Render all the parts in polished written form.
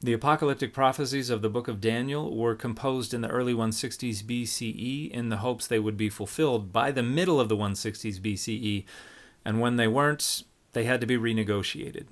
The apocalyptic prophecies of the book of Daniel were composed in the early 160s BCE in the hopes they would be fulfilled by the middle of the 160s BCE, and when they weren't, they had to be renegotiated.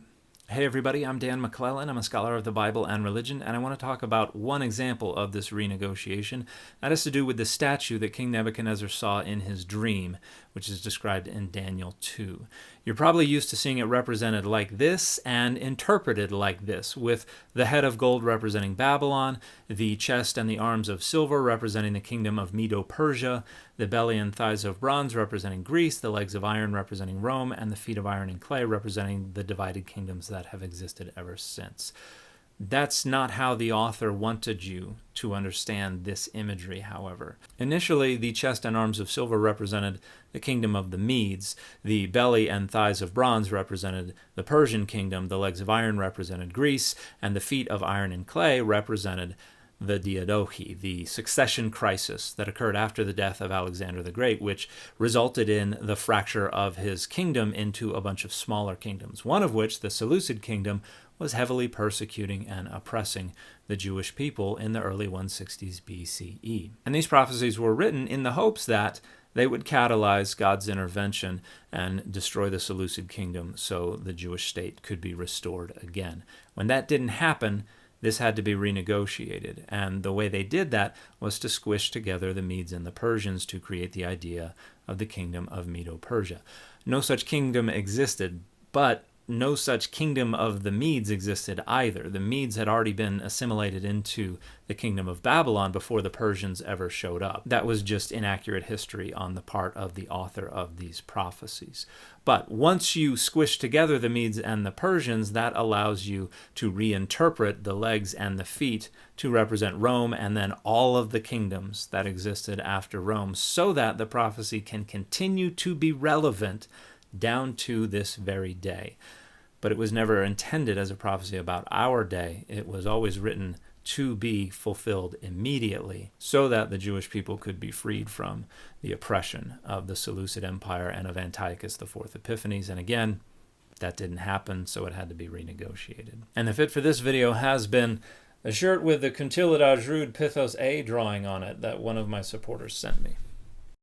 Hey everybody, I'm Dan McClellan. I'm a scholar of the Bible and religion, and I want to talk about one example of this renegotiation. That has to do with the statue that King Nebuchadnezzar saw in his dream, which is described in Daniel 2. You're probably used to seeing it represented like this and interpreted like this, with the head of gold representing Babylon, the chest and the arms of silver representing the kingdom of Medo-Persia, the belly and thighs of bronze representing Greece, the legs of iron representing Rome, and the feet of iron and clay representing the divided kingdoms that have existed ever since. That's not how the author wanted you to understand this imagery, however. Initially, the chest and arms of silver represented the kingdom of the Medes, the belly and thighs of bronze represented the Persian kingdom, the legs of iron represented Greece, and the feet of iron and clay represented the Diadochi, the succession crisis that occurred after the death of Alexander the Great, which resulted in the fracture of his kingdom into a bunch of smaller kingdoms, one of which, the Seleucid kingdom, was heavily persecuting and oppressing the Jewish people in the early 160s BCE. And these prophecies were written in the hopes that they would catalyze God's intervention and destroy the Seleucid kingdom so the Jewish state could be restored again. When that didn't happen, this had to be renegotiated, and the way they did that was to squish together the Medes and the Persians to create the idea of the kingdom of Medo-Persia. No such kingdom existed, but no such kingdom of the Medes existed either. The Medes had already been assimilated into the kingdom of Babylon before the Persians ever showed up. That was just inaccurate history on the part of the author of these prophecies. But once you squish together the Medes and the Persians, that allows you to reinterpret the legs and the feet to represent Rome and then all of the kingdoms that existed after Rome, so that the prophecy can continue to be relevant down to this very day. But it was never intended as a prophecy about our day. It was always written to be fulfilled immediately so that the Jewish people could be freed from the oppression of the Seleucid Empire and of Antiochus IV Epiphanes. And again, that didn't happen, so it had to be renegotiated. And the fit for this video has been a shirt with the Kuntilida Jrud Pithos A drawing on it that one of my supporters sent me.